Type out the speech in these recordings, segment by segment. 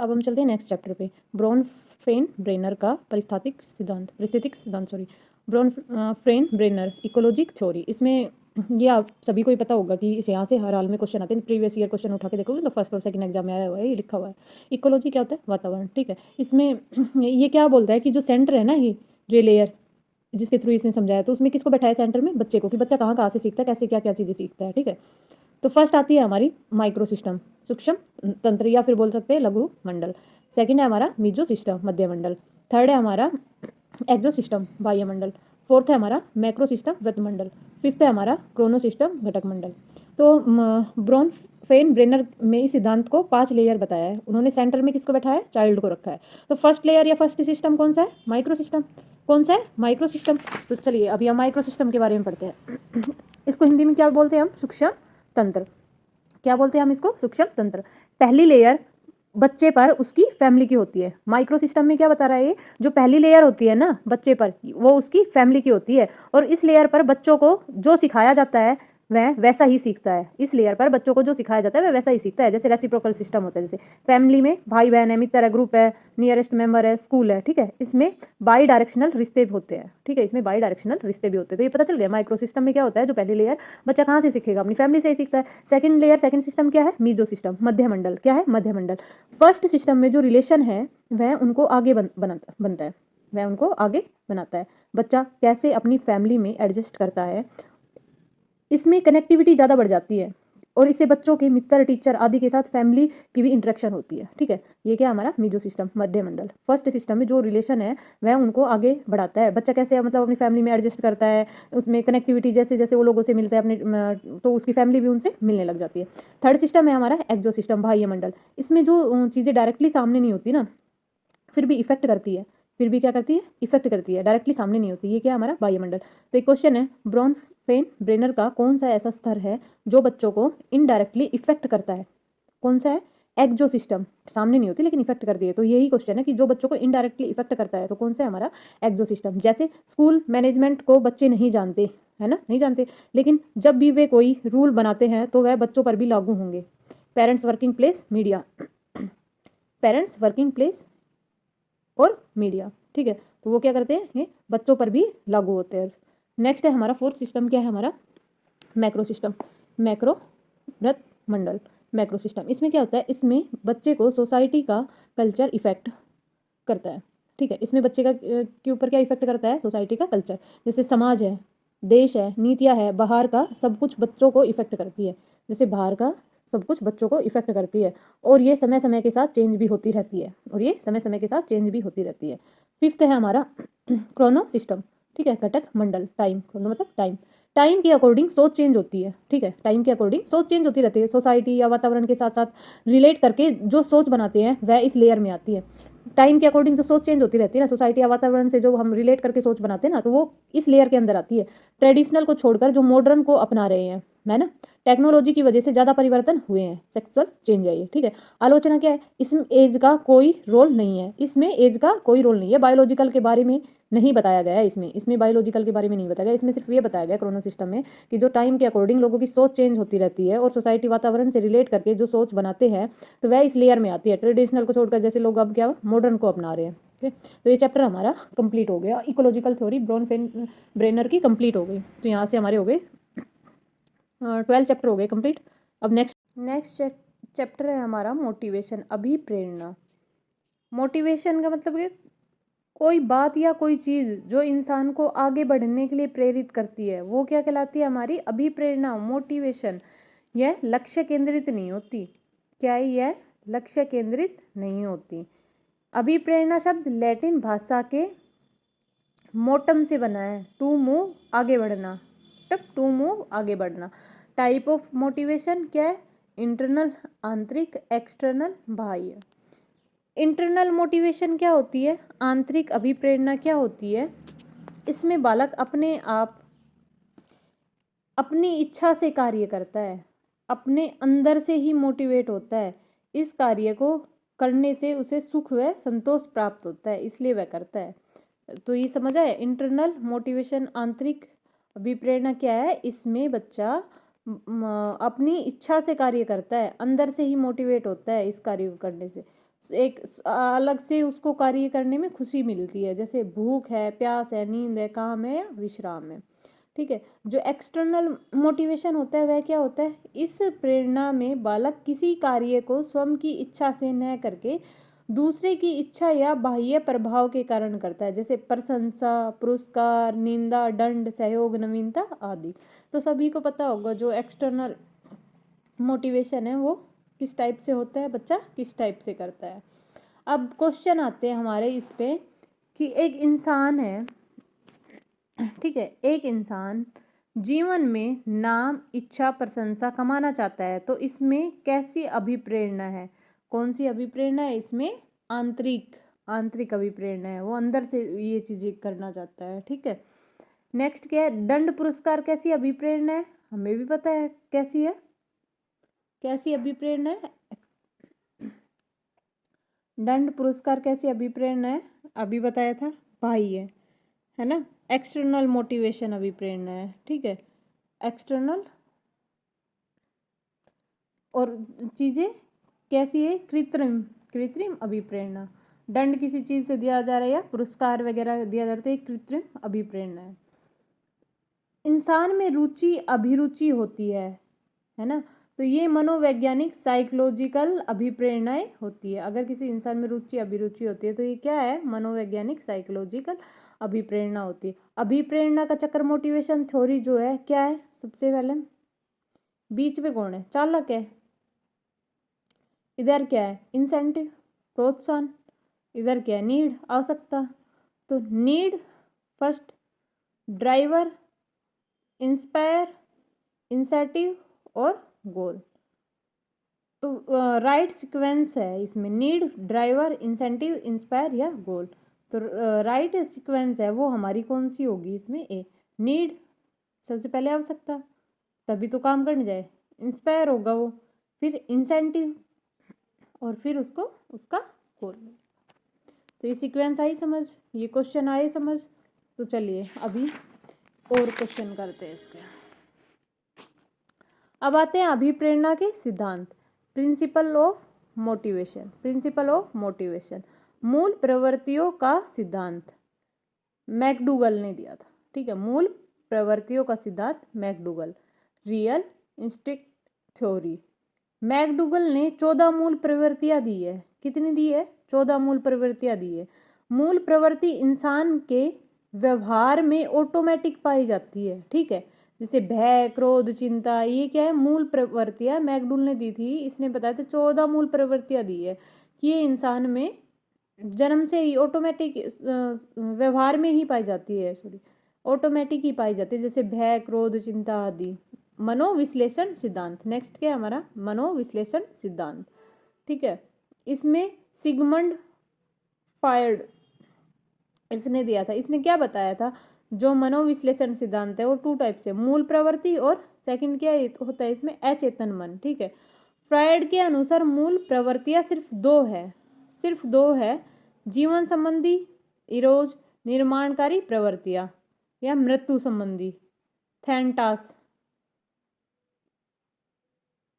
अब हम चलते हैं नेक्स्ट चैप्टर पे, ब्रॉनफेन ब्रेनर का परिस्थितिक सिद्धांत ब्रॉनफेन ब्रेनर इकोलॉजिक थ्योरी। इसमें ये आप सभी को ही पता होगा कि इस यहाँ से हर हाल में क्वेश्चन आते हैं, प्रीवियस ईयर क्वेश्चन उठा के देखोगे तो फर्स्ट और सेकंड एग्जाम में आया हुआ है, ये लिखा हुआ है। इकोलॉजी क्या होता है? वातावरण, ठीक है। इसमें ये क्या बोलता है कि जो सेंटर है ना, ये जो लेयर्स जिसके थ्रू इसने समझाया, तो उसमें किसको बैठाया सेंटर में? बच्चे को, कि बच्चा कहाँ कहाँ से सीखता है, कैसे क्या क्या चीज़ें सीखता है, ठीक है। तो फर्स्ट आती है हमारी माइक्रो सिस्टम, सूक्ष्म तंत्र, या फिर बोल सकते हैं लघु मंडल। सेकंड है हमारा मीजो सिस्टम, मध्य मंडल। थर्ड है हमारा एक्सो सिस्टम, बाह्य मंडल। फोर्थ है हमारा मैक्रो सिस्टम, वृत्त मंडल। फिफ्थ है हमारा क्रोनो सिस्टम, घटक मंडल। तो ब्रॉनफेन ब्रेनर में इस सिद्धांत को 5 लेयर बताया है उन्होंने। सेंटर में किसको बैठाया है? चाइल्ड को रखा है। तो फर्स्ट लेयर या फर्स्ट सिस्टम कौन सा है? Micro system. कौन सा है? Micro system. तो चलिए अभी हम माइक्रो सिस्टम के बारे में पढ़ते हैं। इसको हिंदी में क्या बोलते हैं हम? सूक्ष्म तंत्र। क्या बोलते हैं हम इसको? सूक्ष्म तंत्र। पहली लेयर बच्चे पर उसकी फैमिली की होती है। माइक्रो सिस्टम में क्या बता रहा है ये? जो पहली लेयर होती है ना बच्चे पर, वो उसकी फैमिली की होती है, और इस लेयर पर बच्चों को जो सिखाया जाता है वह वैसा ही सीखता है। इस लेयर पर बच्चों को जो सिखाया जाता है वह वैसा ही सीखता है। जैसे रेसिप्रोकल सिस्टम होता है, जैसे फैमिली में भाई बहन है, मित्र है, ग्रुप है, नियरेस्ट मेंबर है, स्कूल है, ठीक है। इसमें बाई डायरेक्शनल रिश्ते भी होते हैं, ठीक है। इसमें बाई डायरेक्शनल रिश्ते भी होते हैं। तो ये पता चल गया माइक्रो सिस्टम में क्या होता है। जो पहली लेयर बच्चा कहाँ से सीखेगा? अपनी फैमिली से ही सीखता है। सेकंड लेयर, सेकंड सिस्टम क्या है? मीजो सिस्टम, मध्य मंडल। क्या है? मध्य मंडल। फर्स्ट सिस्टम में जो रिलेशन है वह उनको आगे बनता है, वह उनको आगे बनाता है। बच्चा कैसे अपनी फैमिली में एडजस्ट करता है, इसमें कनेक्टिविटी ज़्यादा बढ़ जाती है, और इससे बच्चों के मित्र, टीचर आदि के साथ फैमिली की भी इंटरेक्शन होती है, ठीक है। ये क्या हमारा मीजो सिस्टम, मध्य मंडल। फर्स्ट सिस्टम में जो रिलेशन है वह उनको आगे बढ़ाता है। बच्चा कैसे मतलब अपनी फैमिली में एडजस्ट करता है, उसमें कनेक्टिविटी, जैसे जैसे वो लोगों से मिलता है अपने, तो उसकी फैमिली भी उनसे मिलने लग जाती है। थर्ड सिस्टम है हमारा एक्सो सिस्टम, बाह्य मंडल। इसमें जो चीज़ें डायरेक्टली सामने नहीं होती ना, फिर भी इफेक्ट करती है, फिर भी क्या करती है? इफेक्ट करती है, डायरेक्टली सामने नहीं होती। ये क्या हमारा? वायुमंडल। तो एक क्वेश्चन है, ब्रॉनफेन ब्रेनर का कौन सा ऐसा स्तर है जो बच्चों को इनडायरेक्टली इफेक्ट करता है? कौन सा है? एक्सो सिस्टम। सामने नहीं होती लेकिन इफेक्ट करती है। तो यही क्वेश्चन है कि जो बच्चों को इनडायरेक्टली इफेक्ट करता है, तो कौन सा है हमारा? एक्सो सिस्टम। जैसे स्कूल मैनेजमेंट को बच्चे नहीं जानते, है ना, नहीं जानते, लेकिन जब भी वे कोई रूल बनाते हैं तो वह बच्चों पर भी लागू होंगे। Parents, working place, media. Parents, working place और मीडिया, ठीक है। तो वो क्या करते हैं? ये बच्चों पर भी लागू होते हैं। नेक्स्ट है हमारा फोर्थ सिस्टम, क्या है हमारा? मैक्रो सिस्टम, मैक्रो वृत्त मंडल, मैक्रो सिस्टम। इसमें क्या होता है? इसमें बच्चे को सोसाइटी का कल्चर इफेक्ट करता है, ठीक है। इसमें बच्चे का के ऊपर क्या इफेक्ट करता है? सोसाइटी का कल्चर। जैसे समाज है, देश है, नीतियाँ है, बाहर का सब कुछ बच्चों को इफेक्ट करती है। जैसे बाहर का सब कुछ बच्चों को इफेक्ट करती है, और ये समय समय के साथ चेंज भी होती रहती है, और ये समय समय के साथ चेंज भी होती रहती है। फिफ्थ है हमारा क्रोनो सिस्टम, ठीक है, घटक मंडल, टाइम। क्रोनो मतलब टाइम। टाइम के अकॉर्डिंग सोच चेंज होती है, ठीक है। टाइम के अकॉर्डिंग सोच चेंज होती रहती है। सोसाइटी या वातावरण के साथ साथ रिलेट करके जो सोच बनाते हैं वह इस लेयर में आती है। टाइम के अकॉर्डिंग जो सोच चेंज होती रहती है ना, सोसाइटी या वातावरण से जो हम रिलेट करके सोच बनाते हैं ना, तो वो इस लेयर के अंदर आती है। ट्रेडिशनल को छोड़कर जो मॉडर्न को अपना रहे हैं, है ना, टेक्नोलॉजी की वजह से ज़्यादा परिवर्तन हुए हैं, सेक्सुअल चेंज है ये, ठीक है। आलोचना क्या है? इसमें एज का कोई रोल नहीं है, इसमें एज का कोई रोल नहीं है। बायोलॉजिकल के बारे में नहीं बताया गया है, इसमें बायोलॉजिकल के बारे में नहीं बताया गया। इसमें सिर्फ ये बताया गया क्रोनो सिस्टम में कि जो टाइम के अकॉर्डिंग लोगों की सोच चेंज होती रहती है, और सोसाइटी वातावरण से रिलेट करके जो सोच बनाते हैं तो वह इस लेयर में आती है। ट्रेडिशनल को छोड़कर जैसे लोग अब क्या मॉडर्न को अपना रहे हैं, ठीक है। तो ये चैप्टर हमारा कंप्लीट हो गया, इकोलॉजिकल थ्योरी ब्रॉनफेन ब्रेनर की कंप्लीट हो गई। तो यहाँ से हमारे हो गए 12 चैप्टर हो गए कंप्लीट। अब नेक्स्ट चैप्टर है हमारा मोटिवेशन, अभिप्रेरणा। मोटिवेशन का मतलब है कोई बात या कोई चीज़ जो इंसान को आगे बढ़ने के लिए प्रेरित करती है, वो क्या कहलाती है? हमारी अभिप्रेरणा, मोटिवेशन। यह लक्ष्य केंद्रित नहीं होती। क्या है? यह लक्ष्य केंद्रित नहीं होती। अभिप्रेरणा शब्द लैटिन भाषा के मोटम से बना है, टू मूव, आगे बढ़ना, टू मूव, आगे बढ़ना। टाइप ऑफ मोटिवेशन क्या है? इंटरनल, आंतरिक, एक्सटर्नल, बाह्य। इंटरनल मोटिवेशन क्या होती है? आंतरिक अभिप्रेरणा क्या होती है? इसमें बालक अपने आप अपनी इच्छा से कार्य करता है, अपने अंदर से ही मोटिवेट होता है। इस कार्य को करने से उसे सुख व संतोष प्राप्त होता है, इसलिए वह करता है। तो ये समझ आए, इंटरनल मोटिवेशन, आंतरिक अभिप्रेरणा क्या है? इसमें बच्चा अपनी इच्छा से कार्य करता है, अंदर से ही मोटिवेट होता है इस कार्य को करने से। एक अलग से उसको कार्य करने में खुशी मिलती है, जैसे भूख है, प्यास है, नींद है, काम है या विश्राम है। ठीक है। जो एक्सटर्नल मोटिवेशन होता है वह क्या होता है, इस प्रेरणा में बालक किसी कार्य को स्वयं की इच्छा से न करके दूसरे की इच्छा या बाह्य प्रभाव के कारण करता है, जैसे प्रशंसा, पुरस्कार, निंदा, दंड, सहयोग, नवीनता आदि। तो सभी को पता होगा जो एक्सटर्नल मोटिवेशन है वो किस टाइप से होता है, बच्चा किस टाइप से करता है। अब क्वेश्चन आते हैं हमारे इस पे कि एक इंसान है, ठीक है, एक इंसान जीवन में नाम, इच्छा, प्रशंसा कमाना चाहता है, तो इसमें कैसी अभिप्रेरणा है, कौन सी अभिप्रेरणा है इसमें, आंतरिक आंतरिक अभिप्रेरणा है, वो अंदर से ये चीजें करना चाहता है। ठीक है। नेक्स्ट क्या है, दंड पुरस्कार कैसी अभिप्रेरणा है, हमें भी पता है कैसी है, कैसी अभिप्रेरणा है, दंड पुरस्कार कैसी अभिप्रेरणा है, अभी बताया था, भाई है ना। एक्सटर्नल मोटिवेशन अभिप्रेरणा है। ठीक है। एक्सटर्नल और चीजें कैसी है, कृत्रिम कृत्रिम अभिप्रेरणा। दंड किसी चीज से दिया जा रहा है या पुरस्कार वगैरह दिया जा रहा है तो एक कृत्रिम अभिप्रेरणा है। इंसान में रुचि अभिरुचि होती है ना, तो ये मनोवैज्ञानिक साइकोलॉजिकल अभिप्रेरणाएं होती है। अगर किसी इंसान में रुचि अभिरुचि होती है तो ये क्या है, मनोवैज्ञानिक साइकोलॉजिकल अभिप्रेरणा होती है। अभिप्रेरणा का चक्र मोटिवेशन थ्योरी जो है क्या है, सबसे पहले बीच में कौन है, चालक है, इधर क्या है, इंसेंटिव प्रोत्साहन, इधर क्या है, नीड आवश्यकता। तो need first, driver, inspire, incentive और गोल। तो राइट सीक्वेंस है इसमें, नीड, ड्राइवर, इंसेंटिव, इंस्पायर या गोल। तो राइट सीक्वेंस है वो हमारी कौन सी होगी इसमें, ए। नीड सबसे पहले आवश्यकता, तभी तो काम करने जाए, इंस्पायर होगा वो, फिर इंसेंटिव और फिर उसको उसका गोल। तो ये सीक्वेंस आई समझ, ये क्वेश्चन आए समझ। तो चलिए अभी और क्वेश्चन करते हैं इसके। अब आते हैं अभिप्रेरणा के सिद्धांत, principle of motivation. Principle of motivation, मूल प्रवृत्तियों का सिद्धांत, मैकडूगल ने दिया था। ठीक है, मूल प्रवृत्तियों का सिद्धांत McDougall. Real instinct theory, McDougall ने 14 मूल प्रवृत्तियां दी है। कितनी दी है, 14 मूल प्रवृत्तियां दी है। मूल प्रवृत्ति इंसान के व्यवहार में ऑटोमेटिक पाई जाती है। ठीक है, जैसे भय, क्रोध, चिंता, ये क्या है, मूल प्रवृत्तियां मैकडूगल ने दी थी। इसने बताया था 14 मूल प्रवृत्तियां दी है कि ये इंसान में जन्म से ही ऑटोमेटिक व्यवहार में ही पाई जाती है, सॉरी ऑटोमेटिक ही पाई जाती है, जैसे भय, क्रोध, चिंता आदि। मनोविश्लेषण सिद्धांत, नेक्स्ट क्या है हमारा, मनोविश्लेषण सिद्धांत। ठीक है, इसमें सिगमंड फ्रॉयड इसने दिया था। इसने क्या बताया था, जो मनोविश्लेषण सिद्धांत है वो 2 टाइप से, मूल प्रवृत्ति और सेकंड क्या होता है इसमें, अचेतन मन। ठीक है, फ्रॉयड के अनुसार मूल प्रवृत्तियां सिर्फ 2 है, सिर्फ 2 है, जीवन संबंधी इरोज, निर्माणकारी प्रवृत्तियां, या मृत्यु संबंधी थैंटास,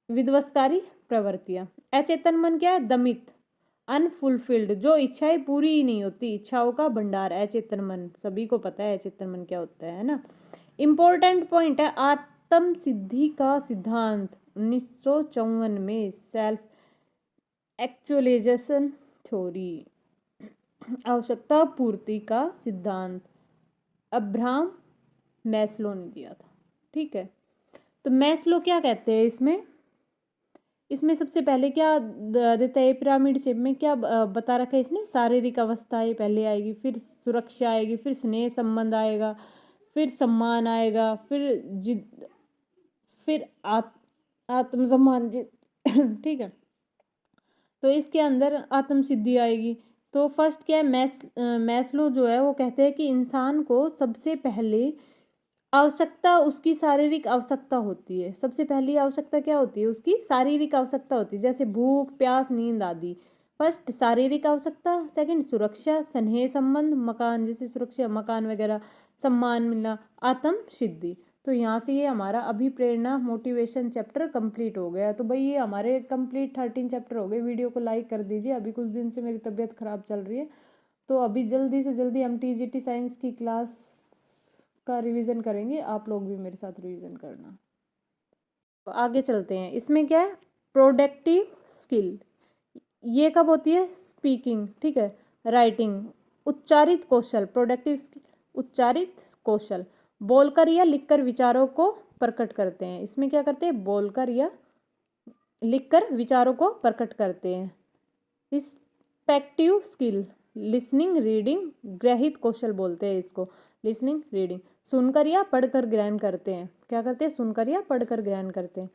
विध्वंसकारी प्रवृत्तियां। अचेतन मन क्या है, दमित, अनफुलफिल्ड, जो इच्छाएं पूरी ही नहीं होती, इच्छाओं का भंडार, अचेतन मन। सभी को पता है अचेतन मन क्या होता है ना। इंपॉर्टेंट पॉइंट है, आत्म सिद्धि का सिद्धांत 1954 में, सेल्फ एक्चुअलाइजेशन थ्योरी, आवश्यकता पूर्ति का सिद्धांत अब्राहम मैस्लो ने दिया था। ठीक है, तो मैस्लो क्या कहते हैं इसमें, इसमें सबसे पहले क्या देता है, पिरामिड शेप में क्या बता रखा है इसने, शारीरिक अवस्थाएं पहले आएगी, फिर सुरक्षा आएगी, फिर स्नेह संबंध आएगा, फिर सम्मान आएगा, फिर जिद, फिर आत्मसम्मान ठीक है, तो इसके अंदर आत्म सिद्धि आएगी। तो फर्स्ट क्या है, मैस्लो जो है वो कहते हैं कि इंसान को सबसे पहले आवश्यकता उसकी शारीरिक आवश्यकता होती है। सबसे पहली आवश्यकता क्या होती है, उसकी शारीरिक आवश्यकता होती है, जैसे भूख, प्यास, नींद आदि। फर्स्ट शारीरिक आवश्यकता, सेकंड सुरक्षा, स्नेह संबंध, मकान, जैसे सुरक्षा मकान वगैरह, सम्मान मिलना, आत्म सिद्धि। तो यहाँ से ये हमारा अभिप्रेरणा मोटिवेशन चैप्टर कंप्लीट हो गया। तो भाई ये हमारे कंप्लीट 13 चैप्टर हो गए। वीडियो को लाइक कर दीजिए। अभी कुछ दिन से मेरी तबीयत ख़राब चल रही है, तो अभी जल्दी से जल्दी हम टीजीटी साइंस की क्लास का रिवीजन करेंगे। आप लोग भी मेरे साथ रिवीजन करना। तो आगे चलते हैं। इसमें क्या है, प्रोडक्टिव स्किल, ये कब होती है, स्पीकिंग, ठीक है, राइटिंग, उच्चारित कौशल, प्रोडक्टिव स्किल उच्चारित कौशल, बोलकर या लिखकर विचारों को प्रकट करते हैं। इसमें क्या करते हैं, बोलकर या लिखकर विचारों को प्रकट करते हैं। रिस्पेक्टिव स्किल, लिसनिंग रीडिंग, ग्रहित कौशल बोलते हैं इसको, लिसनिंग रीडिंग, सुनकर या पढ़कर ग्रहण करते हैं। क्या करते हैं, सुनकर या पढ़कर ग्रहण करते हैं।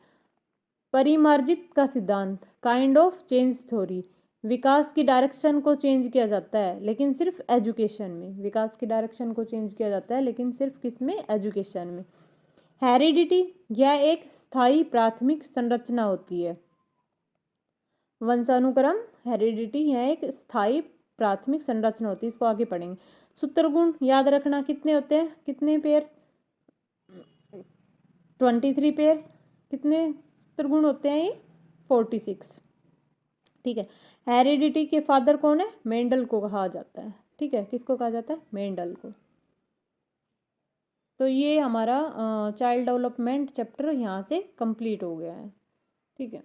परिमार्जित का सिद्धांत, काइंड ऑफ चेंज थ्योरी, विकास की डायरेक्शन को चेंज किया जाता है लेकिन सिर्फ एजुकेशन में। विकास की डायरेक्शन को चेंज किया जाता है लेकिन सिर्फ किस में, एजुकेशन में। हेरिडिटी, यह एक स्थायी प्राथमिक संरचना होती है। वंशानुक्रम, हेरिडिटी, यह एक स्थायी प्राथमिक संरचना होती है। इसको आगे पढ़ेंगे। सूत्रगुण याद रखना कितने होते हैं, कितने पेयर्स, 23 पेयर्स। कितने सूत्रगुण होते हैं ये, 46, ठीक है। हेरिडिटी के फादर कौन है, मेंडल को कहा जाता है, ठीक है। किसको कहा जाता है, मेंडल को। तो ये हमारा चाइल्ड डेवलपमेंट चैप्टर यहाँ से कंप्लीट हो गया है, ठीक है।